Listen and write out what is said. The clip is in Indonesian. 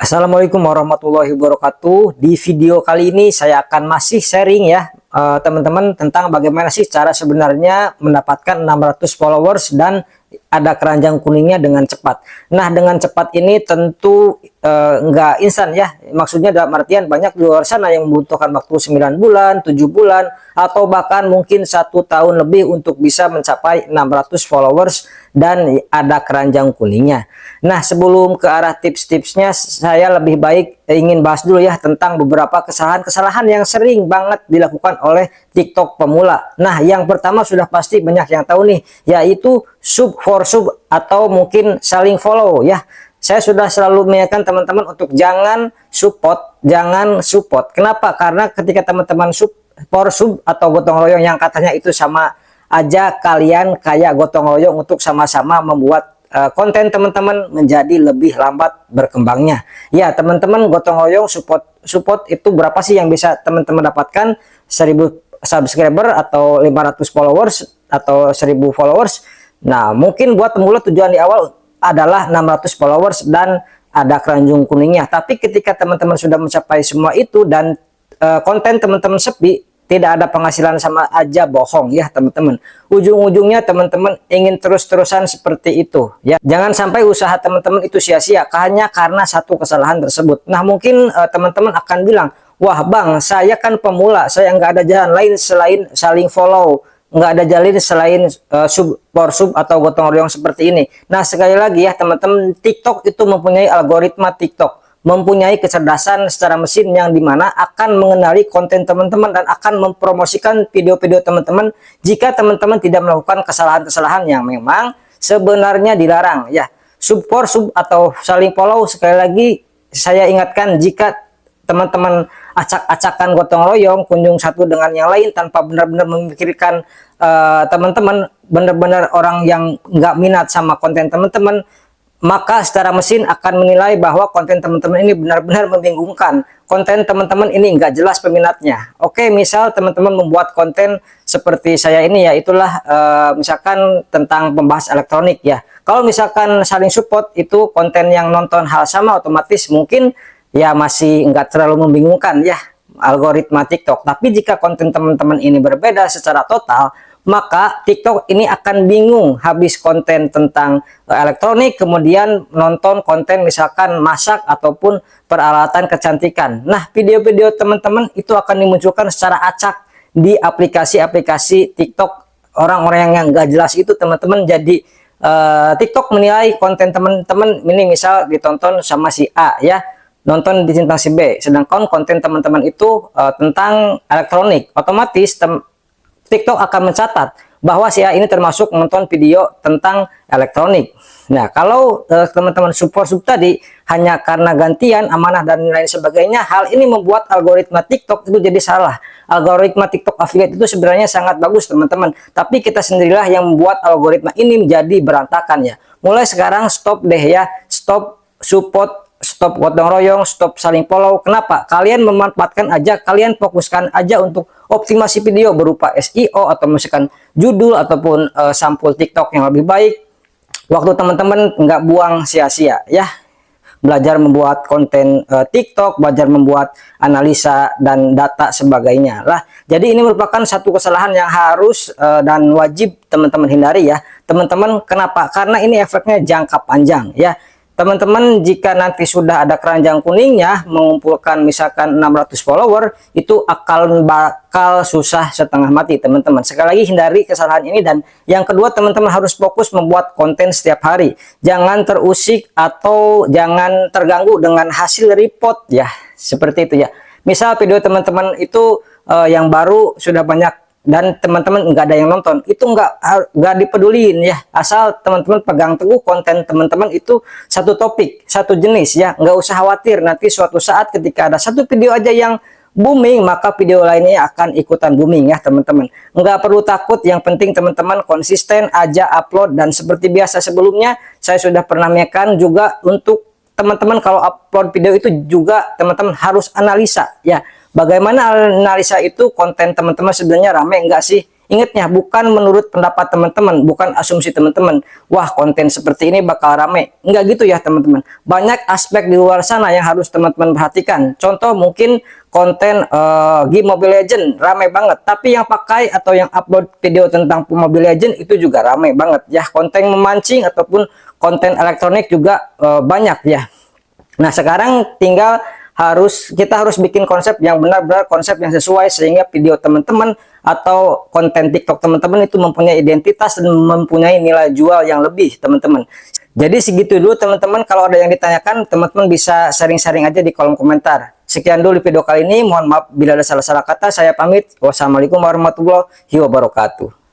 Assalamualaikum warahmatullahi wabarakatuh. Di video kali ini saya akan masih sharing ya teman-teman tentang bagaimana sih cara sebenarnya mendapatkan 600 followers dan ada keranjang kuningnya dengan cepat. Nah, dengan cepat ini tentu nggak instan ya. Maksudnya dalam artian banyak di luar sana yang membutuhkan waktu 9 bulan, 7 bulan, atau bahkan mungkin 1 tahun lebih untuk bisa mencapai 600 followers dan ada keranjang kuningnya. Nah, sebelum ke arah tips-tipsnya, saya lebih baik ingin bahas dulu ya tentang beberapa kesalahan-kesalahan yang sering banget dilakukan oleh TikTok pemula. Nah, yang pertama sudah pasti banyak yang tahu nih, yaitu sub for sub atau mungkin saling follow ya. Saya sudah selalu mengingatkan teman-teman untuk jangan support. Kenapa? Karena ketika teman-teman sub for sub atau gotong royong yang katanya itu sama aja, kalian kayak gotong royong untuk sama-sama membuat konten teman-teman menjadi lebih lambat berkembangnya. Ya, teman-teman gotong royong support itu berapa sih yang bisa teman-teman dapatkan? 1000 subscriber atau 500 followers atau 1000 followers. Nah, mungkin buat pemula tujuan di awal adalah 600 followers dan ada keranjang kuningnya. Tapi ketika teman-teman sudah mencapai semua itu dan konten teman-teman sepi, tidak ada penghasilan, sama aja bohong ya teman-teman. Ujung-ujungnya teman-teman ingin terus-terusan seperti itu ya. Jangan sampai usaha teman-teman itu sia-sia hanya karena satu kesalahan tersebut. Nah, mungkin teman-teman akan bilang, wah bang, saya kan pemula, saya nggak ada jalan lain selain saling follow, nggak ada jalan selain sub for sub atau gotong royong seperti ini. Nah, sekali lagi ya teman-teman, TikTok itu mempunyai algoritma TikTok, mempunyai kecerdasan secara mesin yang dimana akan mengenali konten teman-teman dan akan mempromosikan video-video teman-teman jika teman-teman tidak melakukan kesalahan-kesalahan yang memang sebenarnya dilarang ya. Sub for sub atau saling follow, sekali lagi saya ingatkan, jika teman-teman acak-acakan gotong royong, kunjung satu dengan yang lain tanpa benar-benar memikirkan teman-teman, benar-benar orang yang nggak minat sama konten teman-teman, maka secara mesin akan menilai bahwa konten teman-teman ini benar-benar membingungkan. Konten teman-teman ini nggak jelas peminatnya. Oke, misal teman-teman membuat konten seperti saya ini ya, itulah misalkan tentang pembahas elektronik ya. Kalau misalkan saling support itu konten yang nonton hal sama, otomatis mungkin ya masih nggak terlalu membingungkan ya algoritma TikTok. Tapi jika konten teman-teman ini berbeda secara total, maka TikTok ini akan bingung habis konten tentang elektronik, kemudian nonton konten misalkan masak ataupun peralatan kecantikan. Nah, video-video teman-teman itu akan dimunculkan secara acak di aplikasi-aplikasi TikTok. Orang-orang yang nggak jelas itu teman-teman, jadi TikTok menilai konten teman-teman ini misal ditonton sama si A ya, nonton di tentang si B, sedangkan konten teman-teman itu tentang elektronik, otomatis TikTok akan mencatat bahwa si A ini termasuk menonton video tentang elektronik. Nah, kalau teman-teman support sub tadi hanya karena gantian amanah dan lain sebagainya, hal ini membuat algoritma TikTok itu jadi salah. Algoritma TikTok affiliate itu sebenarnya sangat bagus teman-teman, tapi kita sendirilah yang membuat algoritma ini menjadi berantakan ya. Mulai sekarang stop deh ya, stop support, stop gotong royong, stop saling follow. Kenapa? Kalian memanfaatkan aja, kalian fokuskan aja untuk optimasi video berupa SEO atau misalkan judul ataupun sampul TikTok yang lebih baik. Waktu teman-teman nggak buang sia-sia ya. Belajar membuat konten TikTok, belajar membuat analisa dan data sebagainya lah. Jadi ini merupakan satu kesalahan yang harus dan wajib teman-teman hindari ya. Teman-teman, kenapa? Karena ini efeknya jangka panjang ya. Teman-teman, jika nanti sudah ada keranjang kuningnya, mengumpulkan misalkan 600 follower, itu bakal susah setengah mati teman-teman. Sekali lagi hindari kesalahan ini. Dan yang kedua, teman-teman harus fokus membuat konten setiap hari. Jangan terusik atau jangan terganggu dengan hasil report ya, seperti itu ya. Misal video teman-teman itu yang baru sudah banyak dan teman-teman nggak ada yang nonton, itu nggak dipedulin ya, asal teman-teman pegang teguh konten teman-teman itu satu topik, satu jenis ya. Nggak usah khawatir nanti suatu saat ketika ada satu video aja yang booming, maka video lainnya akan ikutan booming ya teman-teman. Nggak perlu takut, yang penting teman-teman konsisten aja upload. Dan seperti biasa sebelumnya, saya sudah pernah menyampaikan juga, untuk teman-teman kalau upload video itu juga teman-teman harus analisa ya. Bagaimana analisa itu, konten teman-teman sebenarnya rame enggak sih? Ingatnya, bukan menurut pendapat teman-teman, bukan asumsi teman-teman. Wah, konten seperti ini bakal rame. Enggak gitu ya teman-teman. Banyak aspek di luar sana yang harus teman-teman perhatikan. Contoh mungkin konten game Mobile Legend rame banget. Tapi yang pakai atau yang upload video tentang Mobile Legend itu juga rame banget ya. Konten memancing ataupun konten elektronik juga banyak ya. Nah, sekarang tinggal kita harus bikin konsep yang benar-benar konsep yang sesuai sehingga video teman-teman atau konten TikTok teman-teman itu mempunyai identitas dan mempunyai nilai jual yang lebih teman-teman. Jadi segitu dulu teman-teman, kalau ada yang ditanyakan teman-teman bisa sharing-sharing aja di kolom komentar. Sekian dulu video kali ini, mohon maaf bila ada salah-salah kata, saya pamit. Wassalamualaikum warahmatullahi wabarakatuh.